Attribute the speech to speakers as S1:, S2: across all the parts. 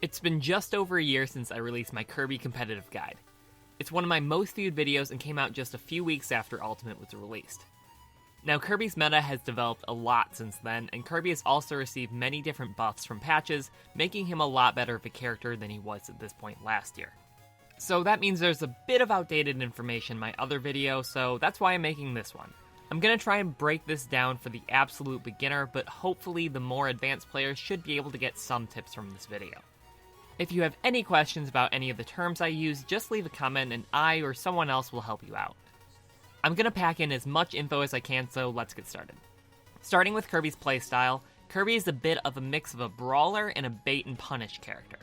S1: It's been just over a year since I released my Kirby competitive guide. It's one of my most viewed videos and came out just a few weeks after Ultimate was released. Now, Kirby's meta has developed a lot since then, and Kirby has also received many different buffs from patches, making him a lot better of a character than he was at this point last year. So that means there's a bit of outdated information in my other video, so that's why I'm making this one. I'm gonna try and break this down for the absolute beginner, but hopefully the more advanced players should be able to get some tips from this video. If you have any questions about any of the terms I use, just leave a comment and I or someone else will help you out. I'm gonna pack in as much info as I can, so let's get started. Starting with Kirby's playstyle, Kirby is a bit of a mix of a brawler and a bait and punish character.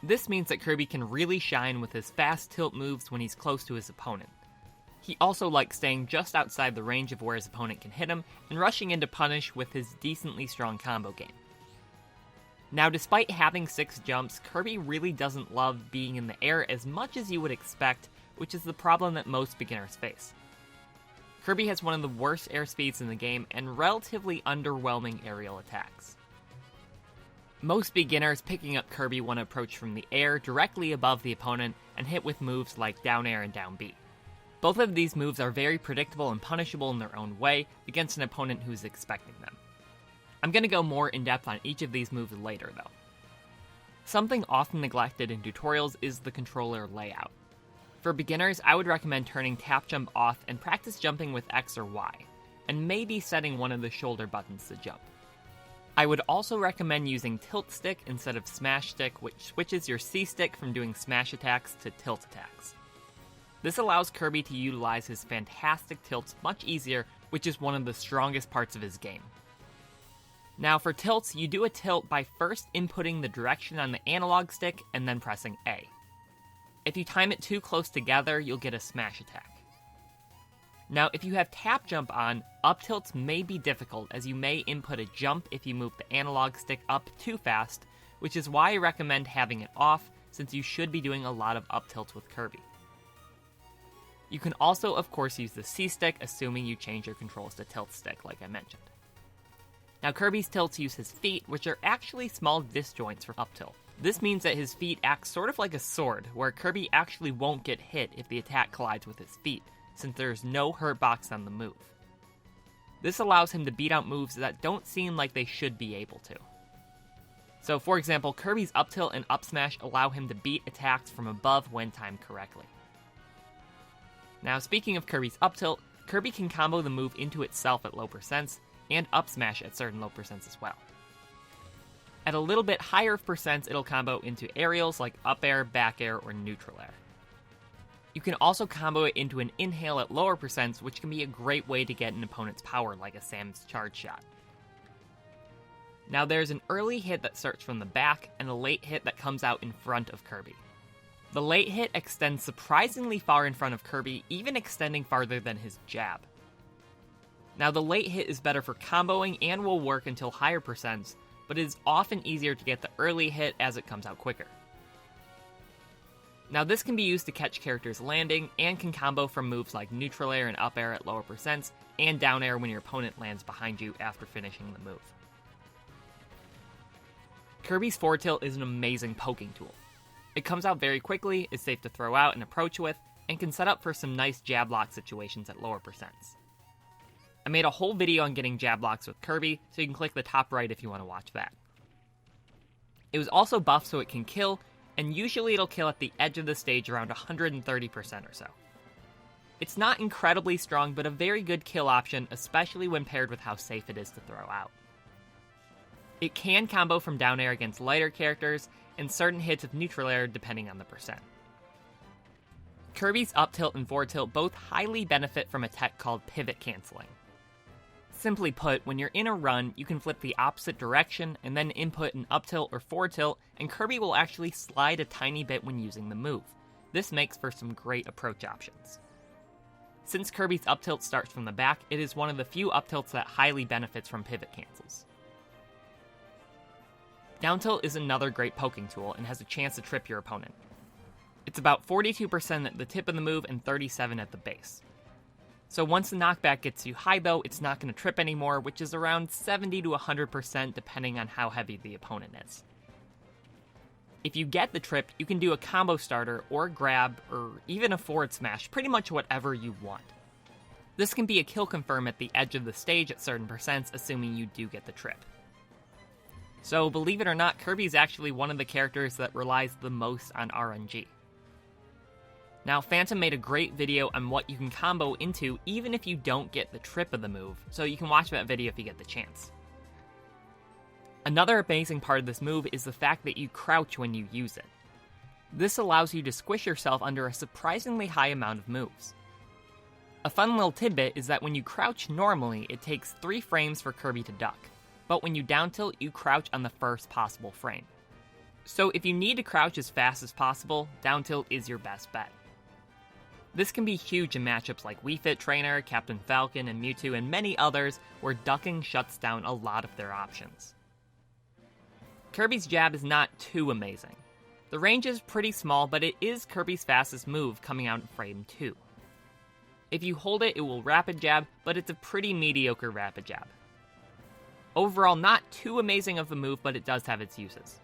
S1: This means that Kirby can really shine with his fast tilt moves when he's close to his opponent. He also likes staying just outside the range of where his opponent can hit him and rushing into punish with his decently strong combo game. Now, despite having 6 jumps, Kirby really doesn't love being in the air as much as you would expect, which is the problem that most beginners face. Kirby has one of the worst air speeds in the game and relatively underwhelming aerial attacks. Most beginners picking up Kirby want to approach from the air directly above the opponent and hit with moves like down air and down B. Both of these moves are very predictable and punishable in their own way against an opponent who's expecting them. I'm going to go more in depth on each of these moves later though. Something often neglected in tutorials is the controller layout. For beginners, I would recommend turning tap jump off and practice jumping with X or Y, and maybe setting one of the shoulder buttons to jump. I would also recommend using tilt stick instead of smash stick, which switches your C stick from doing smash attacks to tilt attacks. This allows Kirby to utilize his fantastic tilts much easier, which is one of the strongest parts of his game. Now for tilts, you do a tilt by first inputting the direction on the analog stick and then pressing A. If you time it too close together, you'll get a smash attack. Now, if you have tap jump on, up tilts may be difficult as you may input a jump if you move the analog stick up too fast, which is why I recommend having it off since you should be doing a lot of up tilts with Kirby. You can also, of course, use the C stick, assuming you change your controls to tilt stick like I mentioned. Now, Kirby's tilts use his feet, which are actually small disjoints for up tilt. This means that his feet act sort of like a sword, where Kirby actually won't get hit if the attack collides with his feet, since there's no hurt box on the move. This allows him to beat out moves that don't seem like they should be able to. So for example, Kirby's up tilt and up smash allow him to beat attacks from above when timed correctly. Now speaking of Kirby's up tilt, Kirby can combo the move into itself at low percents, and up smash at certain low percents as well. At a little bit higher percents, it'll combo into aerials like up air, back air, or neutral air. You can also combo it into an inhale at lower percents, which can be a great way to get an opponent's power like a Sam's charge shot. Now there's an early hit that starts from the back, and a late hit that comes out in front of Kirby. The late hit extends surprisingly far in front of Kirby, even extending farther than his jab. Now the late hit is better for comboing and will work until higher percents, but it is often easier to get the early hit as it comes out quicker. Now this can be used to catch characters landing, and can combo from moves like neutral air and up air at lower percents, and down air when your opponent lands behind you after finishing the move. Kirby's forward tilt is an amazing poking tool. It comes out very quickly, is safe to throw out and approach with, and can set up for some nice jab lock situations at lower percents. I made a whole video on getting jab locks with Kirby, so you can click the top right if you want to watch that. It was also buffed so it can kill, and usually it'll kill at the edge of the stage around 130% or so. It's not incredibly strong, but a very good kill option, especially when paired with how safe it is to throw out. It can combo from down air against lighter characters, and certain hits of neutral air depending on the percent. Kirby's up tilt and forward tilt both highly benefit from a tech called pivot canceling. Simply put, when you're in a run, you can flip the opposite direction and then input an up tilt or forward tilt, and Kirby will actually slide a tiny bit when using the move. This makes for some great approach options. Since Kirby's up tilt starts from the back, it is one of the few up tilts that highly benefits from pivot cancels. Down tilt is another great poking tool and has a chance to trip your opponent. It's about 42% at the tip of the move and 37% at the base. So once the knockback gets you high though, it's not going to trip anymore, which is around 70 to 100% depending on how heavy the opponent is. If you get the trip, you can do a combo starter or a grab or even a forward smash, pretty much whatever you want. This can be a kill confirm at the edge of the stage at certain percents, assuming you do get the trip. So believe it or not, Kirby is actually one of the characters that relies the most on RNG. Now, Phantom made a great video on what you can combo into even if you don't get the trip of the move, so you can watch that video if you get the chance. Another amazing part of this move is the fact that you crouch when you use it. This allows you to squish yourself under a surprisingly high amount of moves. A fun little tidbit is that when you crouch normally, it takes 3 frames for Kirby to duck, but when you down tilt, you crouch on the first possible frame. So if you need to crouch as fast as possible, down tilt is your best bet. This can be huge in matchups like Wii Fit Trainer, Captain Falcon, and Mewtwo, and many others where ducking shuts down a lot of their options. Kirby's jab is not too amazing. The range is pretty small, but it is Kirby's fastest move coming out in frame 2. If you hold it, it will rapid jab, but it's a pretty mediocre rapid jab. Overall, not too amazing of a move, but it does have its uses.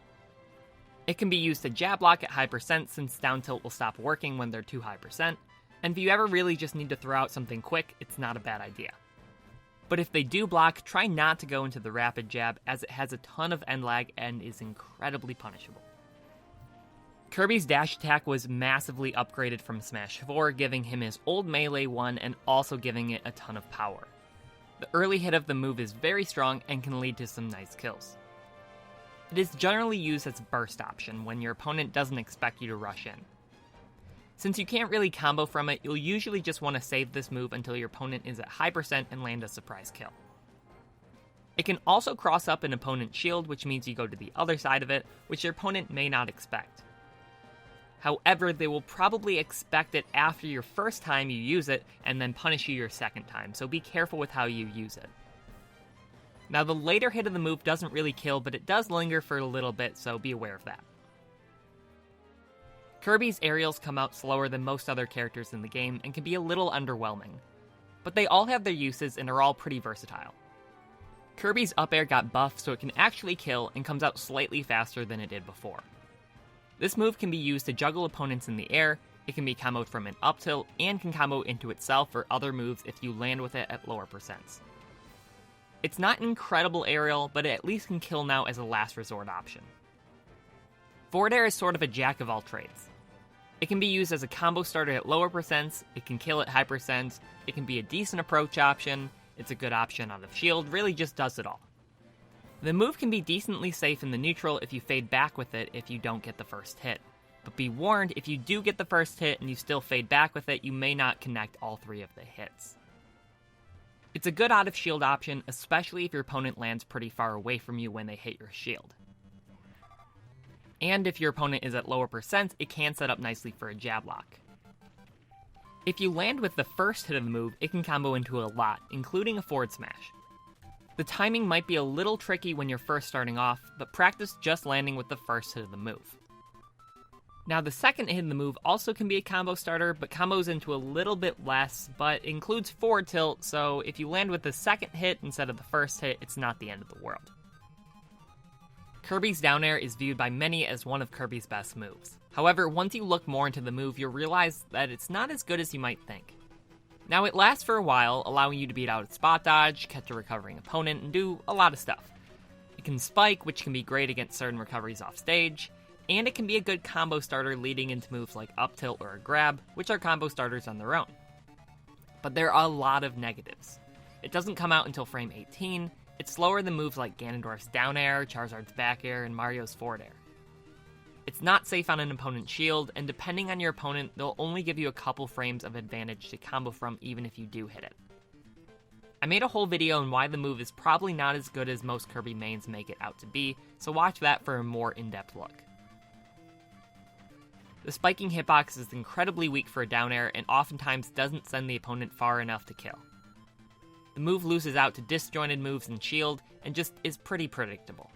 S1: It can be used to jab block at high percent since down tilt will stop working when they're too high percent, and if you ever really just need to throw out something quick, it's not a bad idea. But if they do block, try not to go into the rapid jab as it has a ton of end lag and is incredibly punishable. Kirby's dash attack was massively upgraded from Smash 4, giving him his old melee one and also giving it a ton of power. The early hit of the move is very strong and can lead to some nice kills. It is generally used as a burst option when your opponent doesn't expect you to rush in. Since you can't really combo from it, you'll usually just want to save this move until your opponent is at high percent and land a surprise kill. It can also cross up an opponent's shield, which means you go to the other side of it, which your opponent may not expect. However, they will probably expect it after your first time you use it and then punish you your second time, so be careful with how you use it. Now, the later hit of the move doesn't really kill, but it does linger for a little bit, so be aware of that. Kirby's aerials come out slower than most other characters in the game and can be a little underwhelming, but they all have their uses and are all pretty versatile. Kirby's up air got buffed so it can actually kill and comes out slightly faster than it did before. This move can be used to juggle opponents in the air, it can be comboed from an up tilt, and can combo into itself or other moves if you land with it at lower percents. It's not an incredible aerial, but it at least can kill now as a last resort option. Forward air is sort of a jack of all trades. It can be used as a combo starter at lower percents, it can kill at high percents, it can be a decent approach option, it's a good option out of shield, really just does it all. The move can be decently safe in the neutral if you fade back with it if you don't get the first hit. But be warned, if you do get the first hit and you still fade back with it, you may not connect all 3 of the hits. It's a good out of shield option, especially if your opponent lands pretty far away from you when they hit your shield. And if your opponent is at lower percents, it can set up nicely for a jab lock. If you land with the first hit of the move, it can combo into a lot, including a forward smash. The timing might be a little tricky when you're first starting off, but practice just landing with the first hit of the move. Now, the second hit of the move also can be a combo starter, but combos into a little bit less, but includes forward tilt, so if you land with the second hit instead of the first hit, it's not the end of the world. Kirby's down air is viewed by many as one of Kirby's best moves. However, once you look more into the move, you'll realize that it's not as good as you might think. Now, it lasts for a while, allowing you to beat out a spot dodge, catch a recovering opponent, and do a lot of stuff. It can spike, which can be great against certain recoveries off stage, and it can be a good combo starter leading into moves like up tilt or a grab, which are combo starters on their own. But there are a lot of negatives. It doesn't come out until frame 18, it's slower than moves like Ganondorf's down air, Charizard's back air, and Mario's forward air. It's not safe on an opponent's shield, and depending on your opponent, they'll only give you a couple frames of advantage to combo from even if you do hit it. I made a whole video on why the move is probably not as good as most Kirby mains make it out to be, so watch that for a more in-depth look. The spiking hitbox is incredibly weak for a down air and oftentimes doesn't send the opponent far enough to kill. The move loses out to disjointed moves in shield and just is pretty predictable.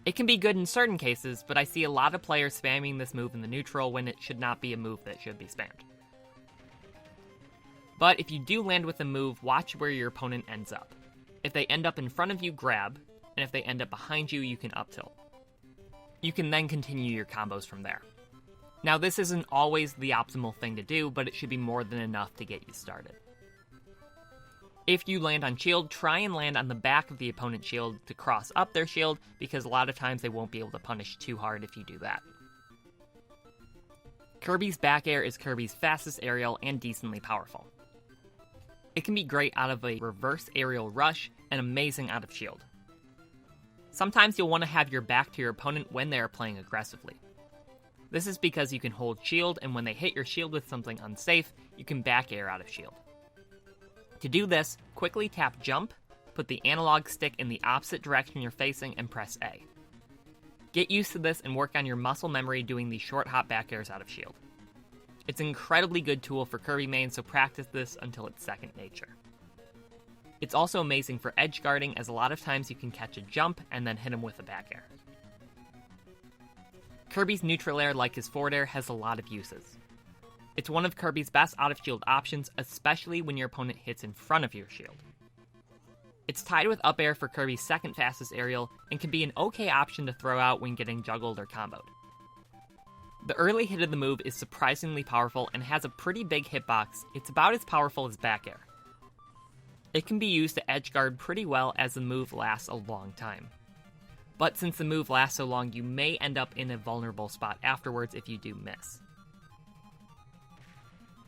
S1: It can be good in certain cases, but I see a lot of players spamming this move in the neutral when it should not be a move that should be spammed. But if you do land with the move, watch where your opponent ends up. If they end up in front of you, grab, and if they end up behind you, you can up tilt. You can then continue your combos from there. Now, this isn't always the optimal thing to do, but it should be more than enough to get you started. If you land on shield, try and land on the back of the opponent's shield to cross up their shield, because a lot of times they won't be able to punish too hard if you do that. Kirby's back air is Kirby's fastest aerial and decently powerful. It can be great out of a reverse aerial rush and amazing out of shield. Sometimes you'll want to have your back to your opponent when they are playing aggressively. This is because you can hold shield, and when they hit your shield with something unsafe, you can back air out of shield. To do this, quickly tap jump, put the analog stick in the opposite direction you're facing, and press A. Get used to this and work on your muscle memory doing these short hop back airs out of shield. It's an incredibly good tool for Kirby mains, so practice this until it's second nature. It's also amazing for edge guarding, as a lot of times you can catch a jump and then hit him with a back air. Kirby's neutral air, like his forward air, has a lot of uses. It's one of Kirby's best out-of-shield options, especially when your opponent hits in front of your shield. It's tied with up air for Kirby's second fastest aerial, and can be an okay option to throw out when getting juggled or comboed. The early hit of the move is surprisingly powerful and has a pretty big hitbox. It's about as powerful as back air. It can be used to edge guard pretty well, as the move lasts a long time. But since the move lasts so long, you may end up in a vulnerable spot afterwards if you do miss.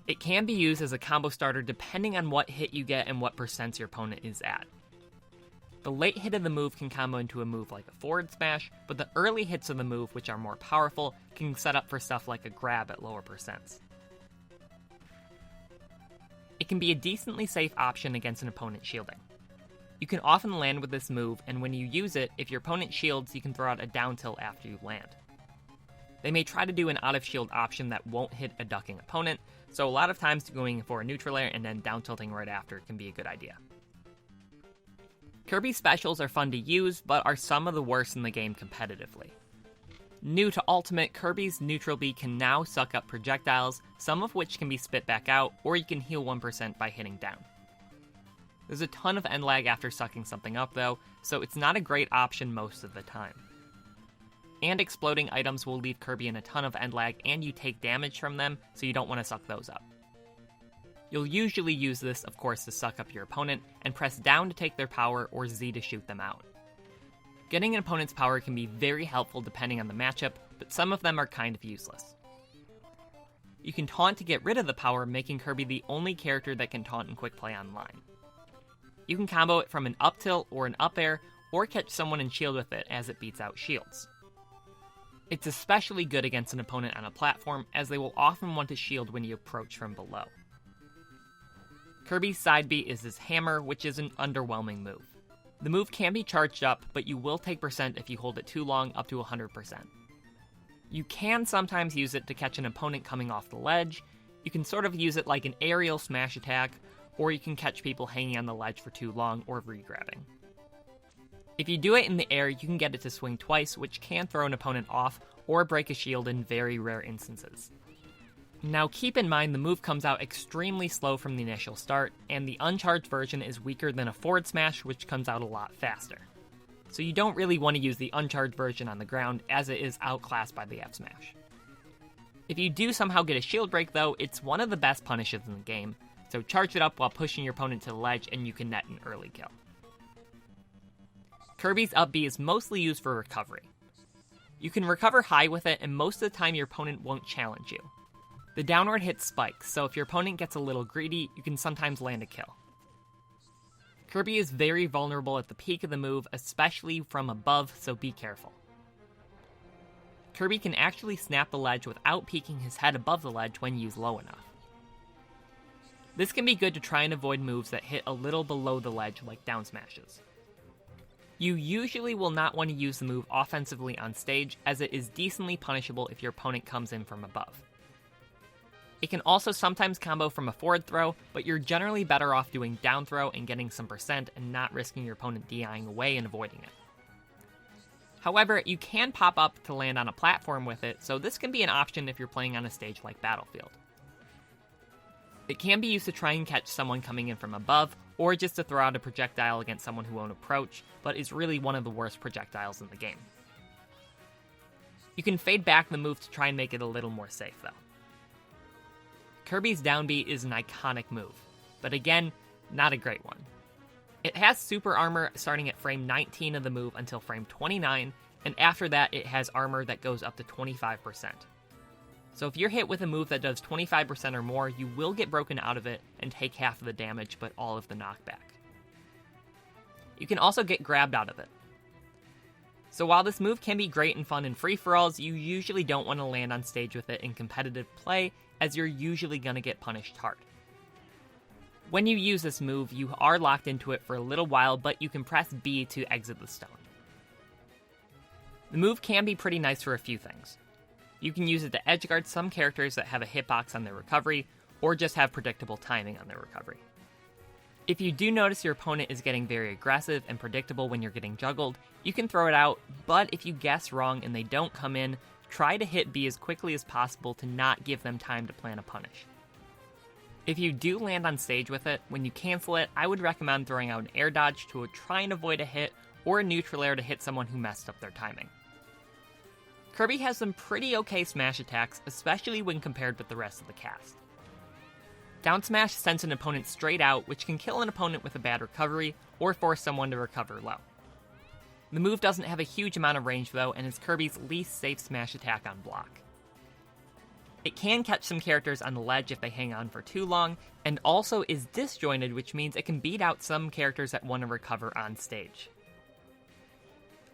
S1: It can be used as a combo starter depending on what hit you get and what percents your opponent is at. The late hit of the move can combo into a move like a forward smash, but the early hits of the move, which are more powerful, can set up for stuff like a grab at lower percents. It can be a decently safe option against an opponent shielding. You can often land with this move, and when you use it, if your opponent shields, you can throw out a down tilt after you land. They may try to do an out-of-shield option that won't hit a ducking opponent, so a lot of times going for a neutral air and then down tilting right after can be a good idea. Kirby specials are fun to use, but are some of the worst in the game competitively. New to Ultimate, Kirby's neutral B can now suck up projectiles, some of which can be spit back out, or you can heal 1% by hitting down. There's a ton of end lag after sucking something up though, so it's not a great option most of the time. And exploding items will leave Kirby in a ton of end lag, and you take damage from them, so you don't want to suck those up. You'll usually use this, of course, to suck up your opponent, and press down to take their power or Z to shoot them out. Getting an opponent's power can be very helpful depending on the matchup, but some of them are kind of useless. You can taunt to get rid of the power, making Kirby the only character that can taunt in quick play online. You can combo it from an up tilt or an up air, or catch someone in shield with it as it beats out shields. It's especially good against an opponent on a platform, as they will often want to shield when you approach from below. Kirby's side B is his hammer, which is an underwhelming move. The move can be charged up, but you will take percent if you hold it too long, up to 100%. You can sometimes use it to catch an opponent coming off the ledge. You can sort of use it like an aerial smash attack, or you can catch people hanging on the ledge for too long or regrabbing. If you do it in the air, you can get it to swing twice, which can throw an opponent off or break a shield in very rare instances. Now keep in mind the move comes out extremely slow from the initial start, and the uncharged version is weaker than a forward smash, which comes out a lot faster. So you don't really want to use the uncharged version on the ground, as it is outclassed by the F smash. If you do somehow get a shield break though, it's one of the best punishes in the game, so charge it up while pushing your opponent to the ledge and you can net an early kill. Kirby's up B is mostly used for recovery. You can recover high with it, and most of the time your opponent won't challenge you. The downward hit spikes, so if your opponent gets a little greedy, you can sometimes land a kill. Kirby is very vulnerable at the peak of the move, especially from above, so be careful. Kirby can actually snap the ledge without peeking his head above the ledge when used low enough. This can be good to try and avoid moves that hit a little below the ledge, like down smashes. You usually will not want to use the move offensively on stage, as it is decently punishable if your opponent comes in from above. It can also sometimes combo from a forward throw, but you're generally better off doing down throw and getting some percent and not risking your opponent DIing away and avoiding it. However, you can pop up to land on a platform with it, so this can be an option if you're playing on a stage like Battlefield. It can be used to try and catch someone coming in from above, or just to throw out a projectile against someone who won't approach, but is really one of the worst projectiles in the game. You can fade back the move to try and make it a little more safe though. Kirby's down B is an iconic move, but again, not a great one. It has super armor starting at frame 19 of the move until frame 29, and after that it has armor that goes up to 25%. So if you're hit with a move that does 25% or more, you will get broken out of it and take half of the damage, but all of the knockback. You can also get grabbed out of it. So while this move can be great and fun in free-for-alls, you usually don't want to land on stage with it in competitive play, as you're usually going to get punished hard. When you use this move, you are locked into it for a little while, but you can press B to exit the stone. The move can be pretty nice for a few things. You can use it to edgeguard some characters that have a hitbox on their recovery, or just have predictable timing on their recovery. If you do notice your opponent is getting very aggressive and predictable when you're getting juggled, you can throw it out, but if you guess wrong and they don't come in, try to hit B as quickly as possible to not give them time to plan a punish. If you do land on stage with it, when you cancel it, I would recommend throwing out an air dodge to try and avoid a hit, or a neutral air to hit someone who messed up their timing. Kirby has some pretty okay smash attacks, especially when compared with the rest of the cast. Down smash sends an opponent straight out, which can kill an opponent with a bad recovery, or force someone to recover low. The move doesn't have a huge amount of range though, and is Kirby's least safe smash attack on block. It can catch some characters on the ledge if they hang on for too long, and also is disjointed, which means it can beat out some characters that want to recover on stage.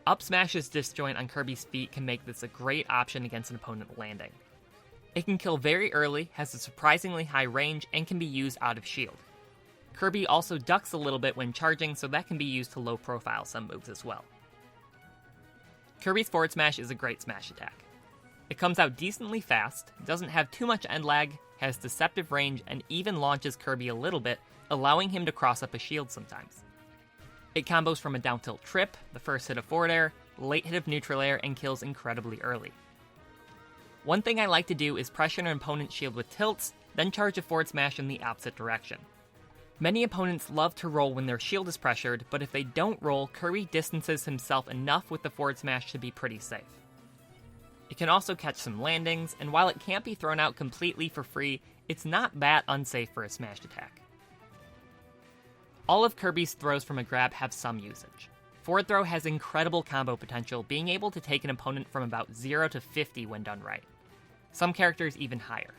S1: Up smash's disjoint on Kirby's feet can make this a great option against an opponent landing. It can kill very early, has a surprisingly high range, and can be used out of shield. Kirby also ducks a little bit when charging, so that can be used to low profile some moves as well. Kirby's forward smash is a great smash attack. It comes out decently fast, doesn't have too much end lag, has deceptive range, and even launches Kirby a little bit, allowing him to cross up a shield sometimes. It combos from a down tilt trip, the first hit of forward air, late hit of neutral air, and kills incredibly early. One thing I like to do is pressure an opponent's shield with tilts, then charge a forward smash in the opposite direction. Many opponents love to roll when their shield is pressured, but if they don't roll, Kirby distances himself enough with the forward smash to be pretty safe. It can also catch some landings, and while it can't be thrown out completely for free, it's not that unsafe for a smash attack. All of Kirby's throws from a grab have some usage. Forward throw has incredible combo potential, being able to take an opponent from about 0 to 50 when done right. Some characters even higher.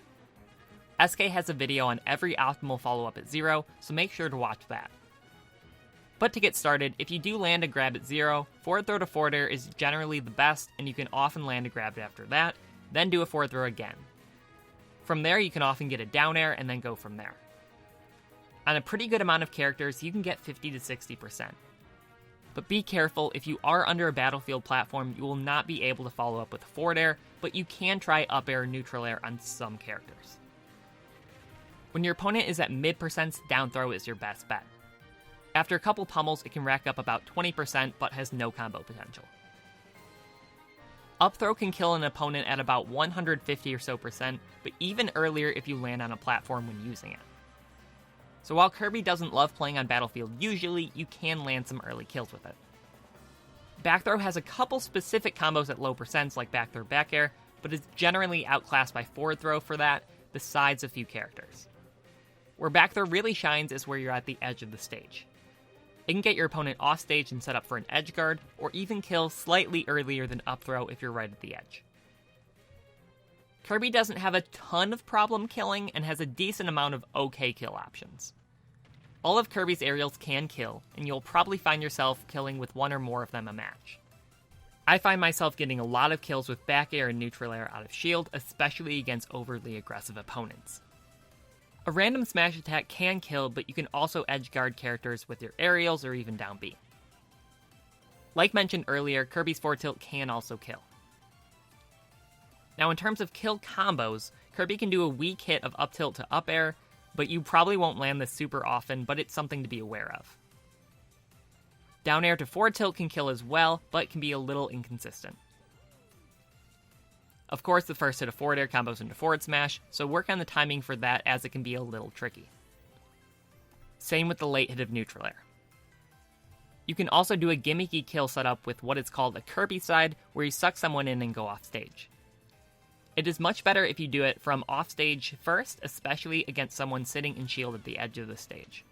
S1: SK has a video on every optimal follow-up at 0, so make sure to watch that. But to get started, if you do land a grab at 0, forward throw to forward air is generally the best, and you can often land a grab after that, then do a forward throw again. From there, you can often get a down air and then go from there. On a pretty good amount of characters, you can get 50 to 60%. But be careful, if you are under a battlefield platform, you will not be able to follow up with a forward air, but you can try up air or neutral air on some characters. When your opponent is at mid percents, down throw is your best bet. After a couple pummels, it can rack up about 20%, but has no combo potential. Up throw can kill an opponent at about 150 or so percent, but even earlier if you land on a platform when using it. So while Kirby doesn't love playing on Battlefield usually, you can land some early kills with it. Back throw has a couple specific combos at low percents like back throw back air, but is generally outclassed by forward throw for that, besides a few characters. Where back throw really shines is where you're at the edge of the stage. It can get your opponent off stage and set up for an edge guard, or even kill slightly earlier than up throw if you're right at the edge. Kirby doesn't have a ton of problem killing and has a decent amount of okay kill options. All of Kirby's aerials can kill, and you'll probably find yourself killing with one or more of them a match. I find myself getting a lot of kills with back air and neutral air out of shield, especially against overly aggressive opponents. A random smash attack can kill, but you can also edge guard characters with your aerials or even down B. Like mentioned earlier, Kirby's forward tilt can also kill. Now in terms of kill combos, Kirby can do a weak hit of up tilt to up air, but you probably won't land this super often, but it's something to be aware of. Down air to forward tilt can kill as well, but can be a little inconsistent. Of course, the first hit of forward air combos into forward smash, so work on the timing for that as it can be a little tricky. Same with the late hit of neutral air. You can also do a gimmicky kill setup with what is called a Kirby side, where you suck someone in and go off stage. It is much better if you do it from off stage first, especially against someone sitting in shield at the edge of the stage.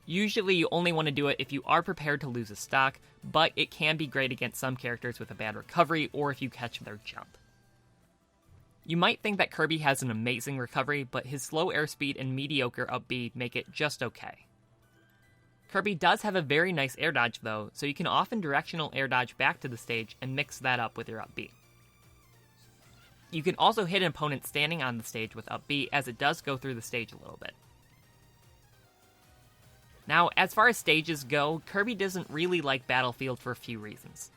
S1: Usually you only want to do it if you are prepared to lose a stock, but it can be great against some characters with a bad recovery or if you catch their jump. You might think that Kirby has an amazing recovery, but his slow airspeed and mediocre up B make it just okay. Kirby does have a very nice air dodge though, so you can often directional air dodge back to the stage and mix that up with your up B. You can also hit an opponent standing on the stage with up B, as it does go through the stage a little bit. Now, as far as stages go, Kirby doesn't really like Battlefield for a few reasons.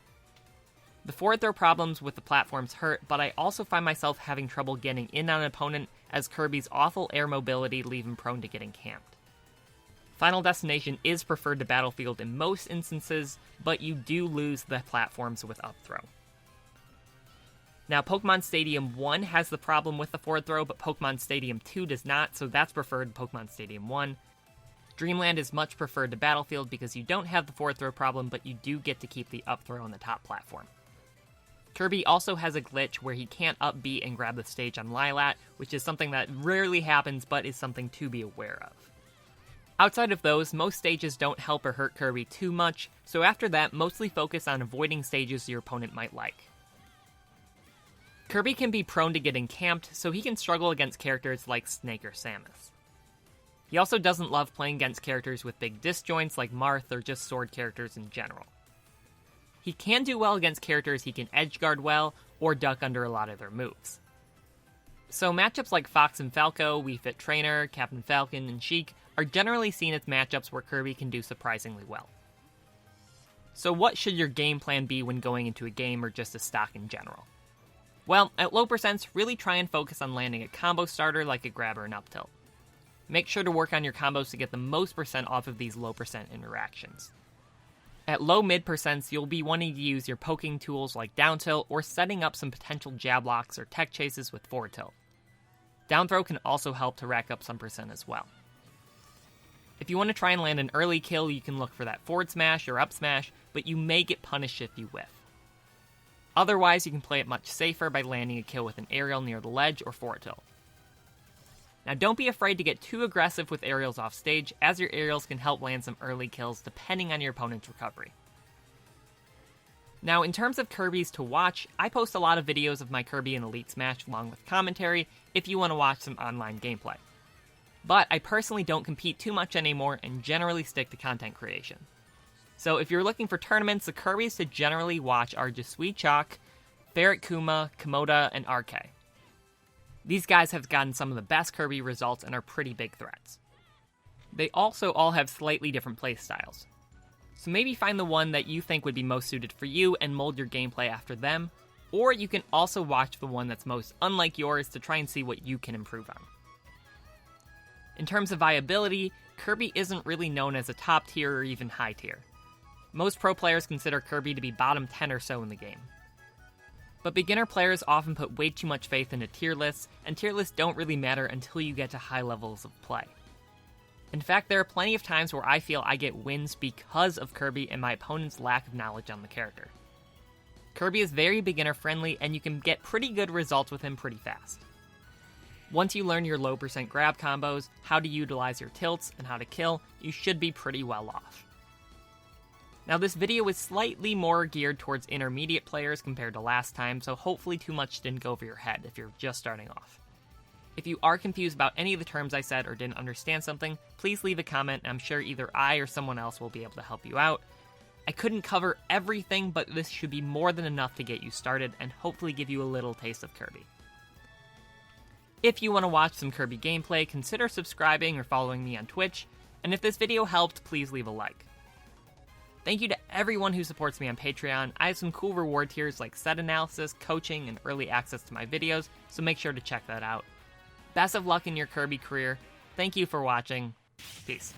S1: The forward throw problems with the platforms hurt, but I also find myself having trouble getting in on an opponent, as Kirby's awful air mobility leave him prone to getting camped. Final Destination is preferred to Battlefield in most instances, but you do lose the platforms with up throw. Now, Pokemon Stadium 1 has the problem with the forward throw, but Pokemon Stadium 2 does not, so that's preferred to Pokemon Stadium 1. Dreamland is much preferred to Battlefield because you don't have the forward throw problem, but you do get to keep the up throw on the top platform. Kirby also has a glitch where he can't up B and grab the stage on Lilat, which is something that rarely happens, but is something to be aware of. Outside of those, most stages don't help or hurt Kirby too much, so after that, mostly focus on avoiding stages your opponent might like. Kirby can be prone to getting camped, so he can struggle against characters like Snake or Samus. He also doesn't love playing against characters with big disjoints like Marth or just sword characters in general. He can do well against characters he can edgeguard well or duck under a lot of their moves. So matchups like Fox and Falco, Wii Fit Trainer, Captain Falcon, and Sheik are generally seen as matchups where Kirby can do surprisingly well. So what should your game plan be when going into a game or just a stock in general? Well, at low percents, really try and focus on landing a combo starter like a grab or an up tilt. Make sure to work on your combos to get the most percent off of these low percent interactions. At low mid percents, you'll be wanting to use your poking tools like down tilt or setting up some potential jab locks or tech chases with forward tilt. Down throw can also help to rack up some percent as well. If you want to try and land an early kill, you can look for that forward smash or up smash, but you may get punished if you whiff. Otherwise, you can play it much safer by landing a kill with an aerial near the ledge or forward tilt. Now don't be afraid to get too aggressive with aerials off stage, as your aerials can help land some early kills depending on your opponent's recovery. Now in terms of Kirbys to watch, I post a lot of videos of my Kirby and Elite Smash along with commentary if you want to watch some online gameplay. But I personally don't compete too much anymore and generally stick to content creation. So if you're looking for tournaments, the Kirbys to generally watch are Jasui Chalk, Ferret Kuma, Komoda, and RK. These guys have gotten some of the best Kirby results and are pretty big threats. They also all have slightly different playstyles. So maybe find the one that you think would be most suited for you and mold your gameplay after them, or you can also watch the one that's most unlike yours to try and see what you can improve on. In terms of viability, Kirby isn't really known as a top tier or even high tier. Most pro players consider Kirby to be bottom 10 or so in the game. But beginner players often put way too much faith into tier lists, and tier lists don't really matter until you get to high levels of play. In fact, there are plenty of times where I feel I get wins because of Kirby and my opponent's lack of knowledge on the character. Kirby is very beginner friendly, and you can get pretty good results with him pretty fast. Once you learn your low percent grab combos, how to utilize your tilts, and how to kill, you should be pretty well off. Now this video is slightly more geared towards intermediate players compared to last time, so hopefully too much didn't go over your head if you're just starting off. If you are confused about any of the terms I said or didn't understand something, please leave a comment and I'm sure either I or someone else will be able to help you out. I couldn't cover everything, but this should be more than enough to get you started and hopefully give you a little taste of Kirby. If you want to watch some Kirby gameplay, consider subscribing or following me on Twitch, and if this video helped, please leave a like. Thank you to everyone who supports me on Patreon. I have some cool reward tiers like set analysis, coaching, and early access to my videos, so make sure to check that out. Best of luck in your Kirby career. Thank you for watching. Peace.